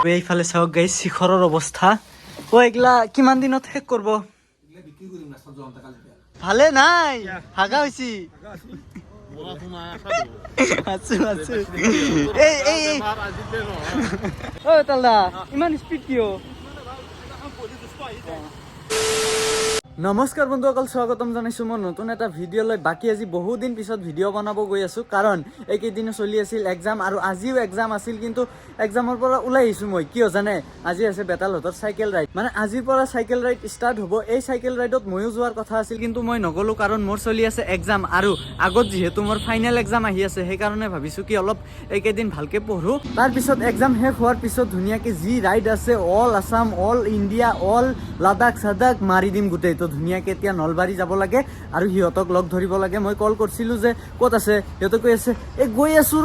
এইফালে চাওক গাইজ শিখৰৰ অৱস্থা। এইগিলা কিমান দিনত শেষ কৰিব? ভালে নাই, হাগা হৈছি। ইমান স্পীড কিয়? নমস্কাৰ বন্ধুসকল, স্বাগতম জনাইছোঁ মই নতুন এটা ভিডিঅ'লৈ। বাকী আজি বহুত দিন পিছত ভিডিঅ' বনাব গৈ আছোঁ, কাৰণ এইকেইদিনো চলি আছিল এক্সাম, আৰু আজিও এক্সাম আছিল। কিন্তু এক্সামৰ পৰা ওলাই আহিছোঁ মই, কিয় জানে? আজি আছে বেতালহঁতৰ চাইকেল ৰাইড। মানে আজিৰ পৰা চাইকেল ৰাইড ষ্টাৰ্ট হ'ব। এই চাইকেল ৰাইডত ময়ো যোৱাৰ কথা আছিল, কিন্তু মই নগ'লোঁ, কাৰণ মোৰ চলি আছে এক্সাম। আৰু আগত যিহেতু মোৰ ফাইনেল এক্সাম আহি আছে, সেইকাৰণে ভাবিছোঁ কি অলপ এইকেইদিন ভালকৈ পঢ়োঁ। তাৰপিছত এক্সাম শেষ হোৱাৰ পিছত ধুনীয়াকৈ যি ৰাইড আছে all Assam, all India, all Ladakh চাডাখ মাৰি দিম গোটেই। তো ধুনীয়াকৈ এতিয়া নলবাৰী যাব লাগে আৰু সিহঁতক লগ ধৰিব লাগে। মই কল কৰিছিলোঁ যে ক'ত আছে, সিহঁতে কৈ আছে এই গৈ আছোঁ।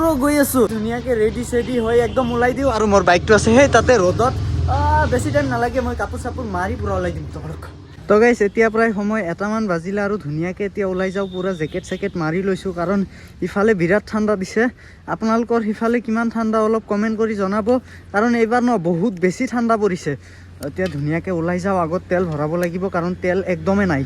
ধুনীয়াকৈ ৰেডি চেডি হৈ একদম ওলাই দিওঁ, আৰু মোৰ বাইকটো আছে সেই তাতে ৰ'দত। বেছি টাইম নালাগে, মই কাপোৰ চাপোৰ মাৰি পূৰা ওলাই দিম তোমালোক। তো গাইছ, এতিয়া প্ৰায় সময় 1মান বাজিলে, আৰু ধুনীয়াকৈ এতিয়া ওলাই যাওঁ। পূৰা জেকেট চেকেট মাৰি লৈছোঁ, কাৰণ ইফালে বিৰাট ঠাণ্ডা দিছে। আপোনালোকৰ সিফালে কিমান ঠাণ্ডা অলপ কমেণ্ট কৰি জনাব, কাৰণ এইবাৰ বহুত বেছি ঠাণ্ডা পৰিছে। এতিয়া ধুনীয়াকৈ ওলাই যাওঁ। আগত তেল ভৰাব লাগিব, কাৰণ তেল একদমেই নাই।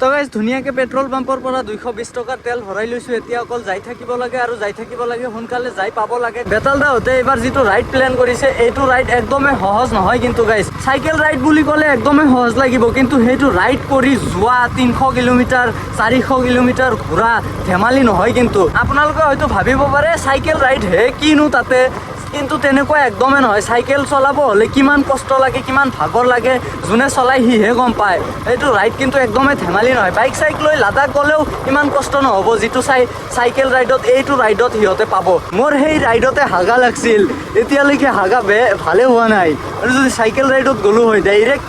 তো গাইছ, ধুনীয়াকৈ পেট্ৰল পাম্পৰ পৰা 220 টকাৰ তেল ভৰাই লৈছোঁ। এতিয়া অকল যাই থাকিব লাগে, আৰু যাই থাকিব লাগে, সোনকালে যাই পাব লাগে। বেতাল দাহঁতে এইবাৰ যিটো ৰাইড প্লেন কৰিছে, এইটো ৰাইড একদমেই সহজ নহয় কিন্তু গাইছ। চাইকেল ৰাইড বুলি ক'লে একদমেই সহজ লাগিব, কিন্তু সেইটো ৰাইড কৰি যোৱা 300 কিলোমিটাৰ 400 কিলোমিটাৰ ঘূৰা ধেমালি নহয়। কিন্তু আপোনালোকে হয়তো ভাবিব পাৰে চাইকেল ৰাইড হে কিনো তাতে, কিন্তু তেনেকুৱা একদমেই নহয়। চাইকেল চলাব হ'লে কিমান কষ্ট লাগে, কিমান ভাগৰ লাগে, যোনে চলাই সিহে গম পায়। এইটো ৰাইড কিন্তু একদমেই ধেমালি নহয়। বাইক চাইক লৈ লাডাখ গ'লেও ইমান কষ্ট নহ'ব, যিটো চাইকেল ৰাইডত এইটো ৰাইডত সিহঁতে পাব। মোৰ সেই ৰাইডতে হাগা লাগছিল, এতিয়ালৈকে হাগা ভালে হোৱা নাই। আৰু যদি চাইকেল ৰাইডত গ'লো হয়, ডাইৰেক্ট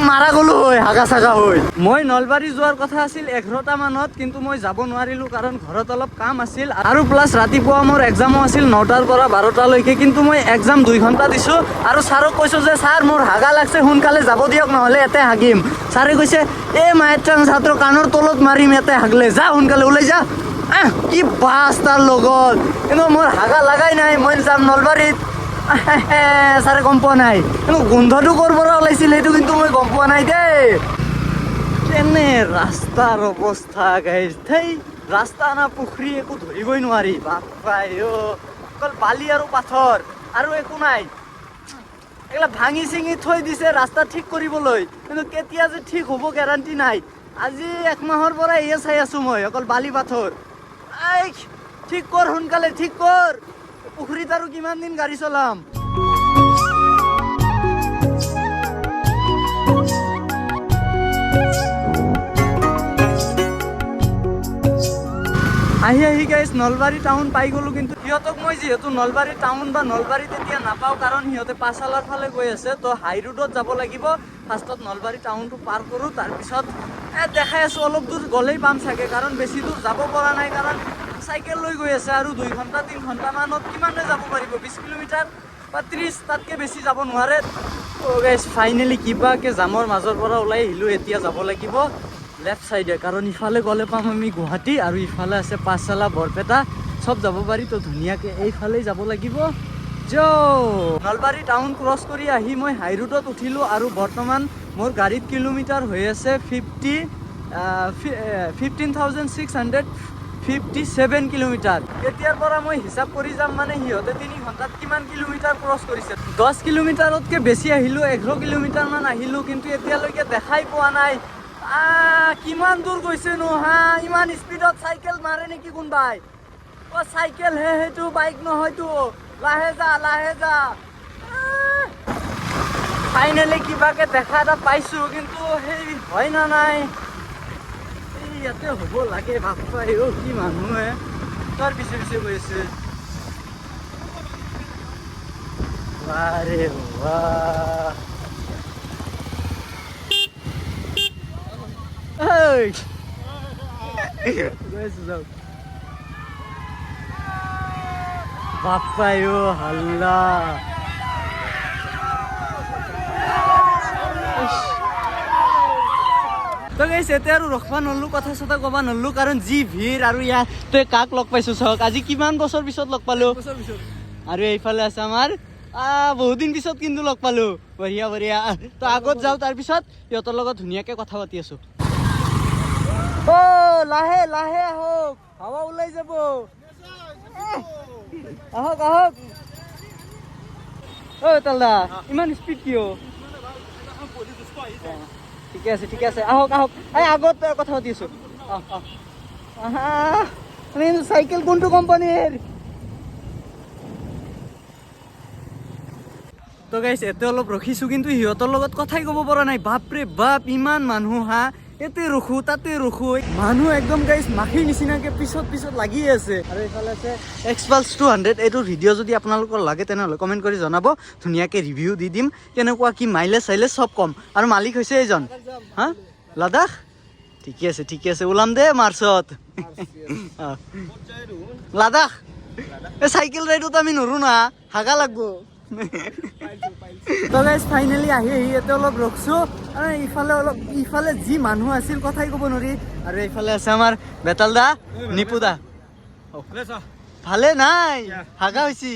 মাৰা গ'লো হয় হাগা চাগা হয়। মই নলবাৰী যোৱাৰ কথা আছিল 11টা মানত, কিন্তু মই যাব নোৱাৰিলোঁ, কাৰণ ঘৰত অলপ কাম আছিল, আৰু প্লাছ ৰাতিপুৱা মোৰ এক্সামো আছিল 9টাৰ পৰা 12টালৈকে। কিন্তু মই এক্সাম 2 ঘণ্টা দিছোঁ, আৰু ছাৰক কৈছোঁ যে ছাৰ মোৰ হাগা লাগছে, সোনকালে যাব দিয়ক, নহ'লে ইয়াতে হাগিম। ছাৰে কৈছে এই মায়েত্ৰাং ছাত্ৰ কাণৰ তলত মাৰিম ইয়াতে হাগলে, যা সোনকালে ওলাই যা। কি বাছ তাৰ লগত, কিন্তু মোৰ হাগা লাগাই নাই। মই যাম নলবাৰীত, ছাৰে গম পোৱা নাই, কিন্তু গোন্ধটো ক'ৰ পৰা ওলাইছিল সেইটো কিন্তু মই গম পোৱা নাই দেই। কেনে ৰাস্তাৰ অৱস্থা গাইছ, ৰাস্তা না পুখুৰী একো ধৰিবই নোৱাৰি। বাপাই অকল বালি আৰু পাথৰ, আৰু একো নাই। এইবিলাক ভাঙি চিঙি থৈ দিছে ৰাস্তা ঠিক কৰিবলৈ, কিন্তু কেতিয়া যে ঠিক হ'ব গেৰাণ্টি নাই। আজি 1 মাহৰ পৰা এয়ে চাই আছোঁ মই, অকল বালি পাথৰ। ঠিক কৰ সোনকালে, ঠিক কৰ। পুখুৰীত আৰু কিমান দিন গাড়ী চলাম? আহি গাইছ নলবাৰী টাউন পাই গ'লোঁ। কিন্তু সিহঁতক মই যিহেতু নলবাৰী টাউন বা নলবাৰীত এতিয়া নাপাওঁ, কাৰণ সিহঁতে পাছালাৰ ফালে গৈ আছে। তো হাই ৰোডত যাব লাগিব। ফাৰ্ষ্টত নলবাৰী টাউনটো পাৰ কৰোঁ, তাৰপিছত দেখাই আছোঁ অলপ দূৰ গ'লেই পাম চাগে, কাৰণ বেছি দূৰ যাব পৰা নাই, কাৰণ চাইকেল লৈ গৈ আছে। আৰু 2 ঘণ্টা 3 ঘণ্টামানত কিমানে যাব পাৰিব? 20 কিলোমিটাৰ বা 30, তাতকৈ বেছি যাব নোৱাৰে। ত' গাইছ ফাইনেলি কিবাকৈ জামৰ মাজৰ পৰা ওলাই আহিলোঁ। এতিয়া যাব লাগিব লেফ্ট চাইডে, কাৰণ ইফালে গ'লে পাম আমি গুৱাহাটী, আৰু ইফালে আছে পাঠশালা বৰপেটা, চব যাব পাৰি। তো ধুনীয়াকৈ এইফালেই যাব লাগিব। নলবাৰী টাউন ক্ৰছ কৰি আহি মই হাই ৰোডত উঠিলোঁ, আৰু বৰ্তমান মোৰ গাড়ীত কিলোমিটাৰ হৈ আছে 15,657 কিলোমিটাৰ। এতিয়াৰ পৰা মই হিচাপ কৰি যাম, মানে সিহঁতে 3 ঘণ্টাত কিমান কিলোমিটাৰ ক্ৰছ কৰিছে। 10 কিলোমিটাৰতকৈ বেছি আহিলোঁ, 11 কিলোমিটাৰমান আহিলোঁ, কিন্তু এতিয়ালৈকে দেখাই পোৱা নাই কিমান দূৰ গৈছে নো। ইমান স্পীডত চাইকেল মাৰে নেকি কোনোবাই? চাইকেল হে সেইটো, বাইক নহয়তো। লাহে যা। ফাইনেলি কিবাকে দেখা এটা পাইছোঁ, কিন্তু সেই হয় না নাই, এই ইয়াতে হ'ব লাগে। বাপ্পা কি মানুহে তাৰ পিছে পিছে গৈ আছে। বাৰে বাহ, বাপ্পাই হাল্লা। তো গাইছ এতিয়া আৰু ৰখবা নল্লো কথা চথা ক'বা নল্লো কাৰণ যি ভিৰ আৰু ইয়াত তই কাক লগ পাইছো চাওক আজি কিমান বছৰ পিছত লগ পালো আৰু এইফালে আছে আমাৰ বহুত দিন পিছত কিন্তু লগ পালো বঢ়িয়া বঢ়িয়া তো আগত যাওঁ তাৰপিছত সিহঁতৰ লগত ধুনীয়াকে কথা পাতি আছো লাহে লাহে আহক হাৱা ওলাই যাব আহক আহক তালদা ইমান স্পীড কিয় ঠিকে আছে আহক আহক এই আগত কথা পাতি আছো চাইকেল কোনটো কোম্পানীৰ তো গাইছ এতে অলপ ৰখিছো কিন্তু সিহঁতৰ লগত কথাই ক'ব পৰা নাই বাপৰে বাপ ইমান মানুহ হা এতে ৰখো তাতে ৰখো মানুহ একদম গাইছ মাখিৰ নিচিনাকে পিছত লাগি আছে আৰু এইফালে আছে Xpulse 200 এইটো ভিডিঅ' যদি আপোনালোকৰ লাগে তেনেহ'লে কমেণ্ট কৰি জনাব ধুনীয়াকে ৰিভিউ দি দিম কেনেকুৱা কি মাইলেজ চাইলেজ চব কম আৰু মালিক হৈছে এইজন হা লাডাখ ঠিকে আছে ওলাম দে মাৰ্চত লাডাখ এই চাইকেল ৰাইডত আমি নৰো না হাগা লাগব তো গাইজ ফাইনেলি আহি ইয়াতে অলপ ৰখছো আৰু ইফালে যি মানুহ আছিল কথাই ক'ব নোৱাৰি আৰু এইফালে আছে আমাৰ বেতাল দা নিপু দা ভালে নাই হাগা হৈছি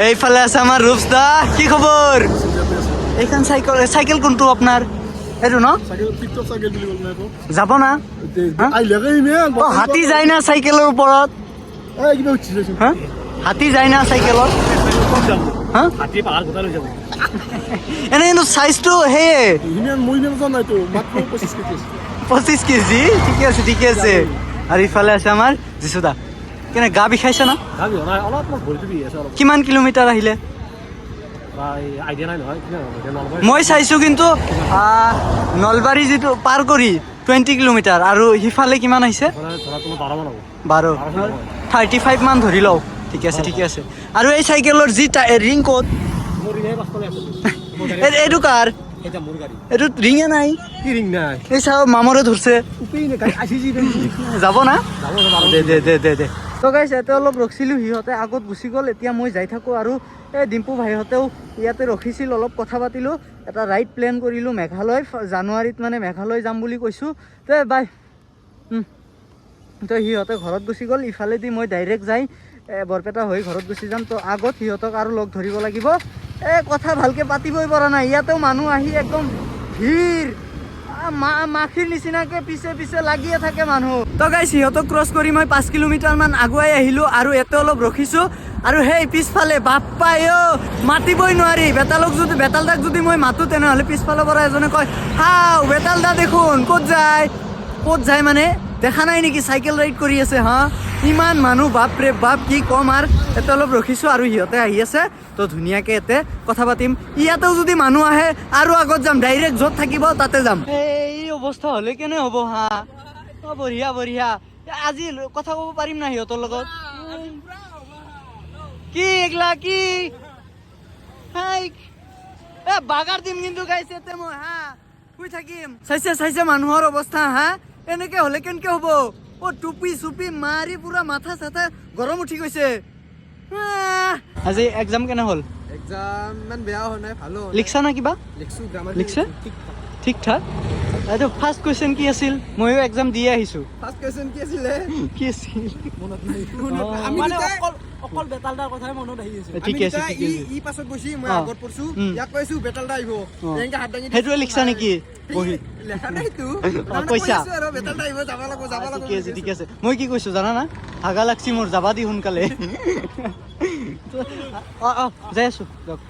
এইফালে আছে আমাৰ ৰূপস দা কি খবৰ এইখন চাইকেল কোনটো আপোনাৰ এইটো ন যাব না হাতী যায় না চাইকেলৰ ওপৰত হাতী যায় না চাইকেলত এনে কিন্তু চাইজটো সেয়ে 25 কেজি ঠিকে আছে আৰু ইফালে আছে আমাৰ যিচুদা কেনে গা বিষাইছে না কিমান কিলোমিটাৰ আহিলে মই চাইছো কিন্তু নলবাৰী যিটো পাৰ কৰি 20 কিলোমিটাৰ আৰু সিফালে কিমান আহিছে 35 মান ধৰি লওঁ ঠিকে আছে আৰু এই চাইকেলৰ যি ৰিং ক'ত এইটো কাৰ এইটো ৰিঙে নাই এই চাও মামৰে ধৰছে যাব না দে তো গাইছ ইয়াতে অলপ ৰখিছিলোঁ সিহঁতে আগত গুচি গ'ল এতিয়া মই যাই থাকোঁ আৰু এই ডিম্পু ভাইহঁতেও ইয়াতে ৰখিছিল অলপ কথা পাতিলোঁ এটা ৰাইড প্লেন কৰিলোঁ মেঘালয় জানুৱাৰীত মানে মেঘালয় যাম বুলি কৈছোঁ তো বাই তো সিহঁতে ঘৰত গুচি গ'ল ইফালেদি মই ডাইৰেক্ট যাই বৰপেটা হৈ ঘৰত গুচি যাম তো আগত সিহঁতক আৰু লগ ধৰিব লাগিব কথা ভালকৈ পাতিবই পৰা নাই ইয়াতেও মানুহ আহি একদম ভিৰ মাখিৰ নিচিনাকে পিছে লাগিয়ে থাকে মানুহ তো গাইছ সিহঁতক ক্ৰছ কৰি মই 5 কিলোমিটাৰ মান আগুৱাই আহিলোঁ আৰু ইয়াতে অলপ ৰখিছোঁ আৰু সেই পিছফালে বাপ্পাই মাতিবই নোৱাৰি বেতাল দাক যদি মই মাতো তেনেহ'লে পিছফালৰ পৰা এজনে কয় হাও বেতাল দা দেখোন ক'ত যায় মানে দেখা নাই নেকি চাইকেল ৰাইড কৰি আছে হা ইমান মানুহ বাপৰে বাপ কি ক'ম আৰু ইয়াতে অলপ ৰখিছোঁ আৰু সিহঁতে আহি আছে তো ধুনীয়াকৈ ইয়াতে কথা পাতিম ইয়াতেও যদি মানুহ আহে আৰু আগত যাম ডাইৰেক্ট য'ত থাকিব তাতে যাম এই অৱস্থা হ'লে কেনে হ'ব হা বঢ়িয়া আজি কথা ক'ব পাৰিম না সিহঁতৰ লগত কি এগলা কি বাগাৰ দিম কিন্তু গাইছে ইয়াতে মই হা শুই থাকিম চাইছে মানুহৰ অৱস্থা হা এনেকে হ'লে কেনেকে হ'ব টুপি চুপি মাৰি পুৰা মাথা চাথা গৰম উঠি গৈছে আজি এক্সাম কেনে হ'ল এক্সাম ইমান বেয়া হোৱা নাই ভালো লিখছা না কিবা লিখছে ঠিক ঠাক এইটো ফাৰ্ষ্ট কুৱেশ্যন কি আছিল ময়ো এক্সাম দিয়ে আহিছোঁ ফাৰ্ষ্ট কুৱেশ্যন কি আছিল মনত নাই আমি অকল বেতালদাৰ কথাই মনত আহি আছে ঠিকে আছে ই পাছত গৈছি মই আগত পঢ়ছো ইয়াক কৈছো বেতালদা আহিব এনেকে হাত দাঙি সেইটোৱে লিখছা নেকি বহি লেখা নাইতো কৈছা আৰু বেতালদা আহিব যাব লাগিব ঠিক আছে মই কি কৈছো জানা না হাগা লাগছি মোৰ যাবা দি সোনকালে যাই আছো দিয়ক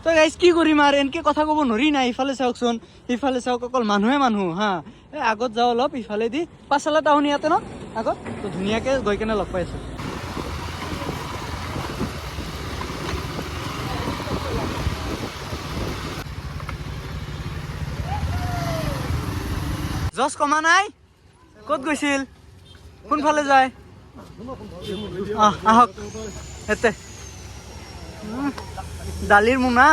তো গাইজ কি কৰিম আৰু এনেকে কথা ক'ব নোৱাৰি নাই ইফালে চাওকচোন সিফালে চাওক অকল মানুহে মানুহ হা এই আগত যাওঁ অলপ ইফালেদি পাছালা টাউন ইয়াতে ন আগত তো ধুনীয়াকৈ গৈ কেনে লগ পাই আছোঁ জছ কমা নাই ক'ত গৈছিল কোনফালে যায় আহক এতে দালিৰ মোনা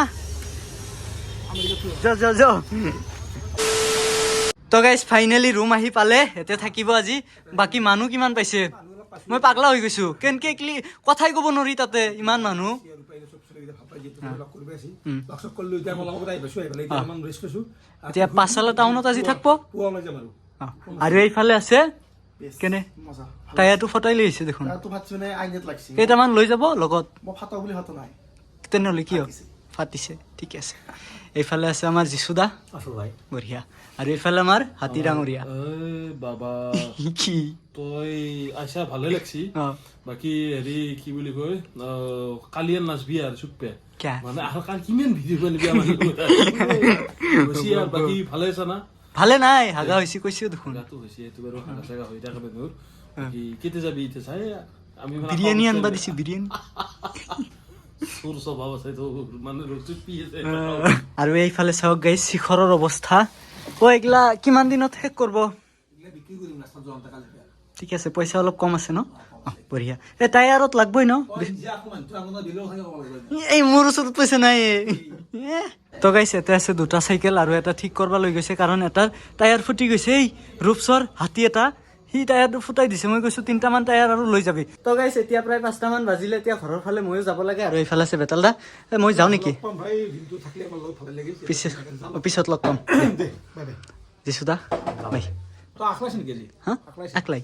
তো গাইজ ফাইনেলি ৰুম আহি পালে ইয়াতে থাকিব আজি বাকী মানুহ কিমান পাইছে মই পাগলা হৈ গৈছো কেনকে ক্লি কথাই ক'ব নোৱাৰি তাতে ইমান মানুহ এতিয়া পাঠশালা টাউনত আজি থাকব আৰু এইফালে আছে কেনে টায়াৰটো ফটাই লৈ আহিছে দেখোন কেইটামান লৈ যাব লগত তেনেহ'লে কিয় ফাটিছে ঠিকে আছে এইফালে আছে আমাৰ যিশুদা বঢ়িয়া আৰু এইফালে আমাৰ হাতী ডাঙৰীয়া বাবা কি তই আইছা ভালে লাগছি বাকী হেৰি কি বুলি কয় কালিয়ান নাচবি আৰু চুপে কিয়া মানে আৰু কাল কিমান ভিডিঅ' বনাবি আমাৰ হৈছে আৰু বাকী ভালে আছা না ভালে নাই হাগা হৈছে কৈছো দেখোন গাটো হৈছে এইটো বাৰু হাগা চাগা হৈ থাকে বেনুৰ বাকী কেতিয়া যাবি এতিয়া চাই আমি বিৰিয়ানী আনবা দিছি বিৰিয়ানী চোৰ স্বভাৱ আছে তো মানে চুপি আছে আৰু এইফালে চাওক গাইছ শিখৰৰ অৱস্থা এইগিলা কিমান দিনত শেষ কৰিব ঠিক আছে পইচা অলপ কম আছে ন বঢ়িয়া এই টায়াৰত লাগবই ন এই মোৰ ওচৰত পইচা নাই তো গাইছ এটা আছে দুটা চাইকেল আৰু এটা ঠিক কৰিব লৈ গৈছে কাৰণ এটাৰ টায়াৰ ফুটি গৈছে এই ৰূপচৰ হাতী এটা সি টায়াৰটো ফুটাই দিছে মই কৈছো 3টামান টায়াৰ আৰু লৈ যাবি তো গাইছ এতিয়া প্ৰায় 5টামান বাজিলে এতিয়া ঘৰৰ ফালে ময়ো যাব লাগে আৰু এইফালে আছে বেতাল দা মই যাওঁ নেকি পিছত লগ পাম যিশুদা বাই হা আকলাই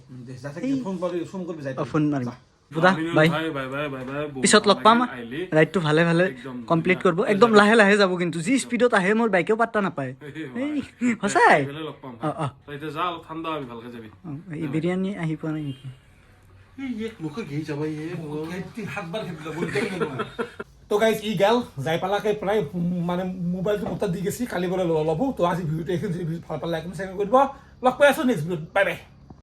ফোন মাৰিম বুদা বাই পিছত লগ পাম ৰাইডটো ভালে ভালে কমপ্লিট কৰিব একদম লাহে লাহে যাব কিন্তু যি স্পীডত আহে মোৰ বাইকেও পাত্তা নাপায় সঁচাই এই বিৰিয়ানী আহি পোৱা নাই নেকি তো গাইজ ই গাল যাই পালাকে প্ৰায় মানে মোবাইলটো মোটা দি গেছি কালি বোলে ল'ব তো আজি ভিডিঅ'টো এইখিনি ভাল পালে একদম চেক কৰিব লগ পাই আছো নেক্সট ভিডিঅ'ত বাই বাই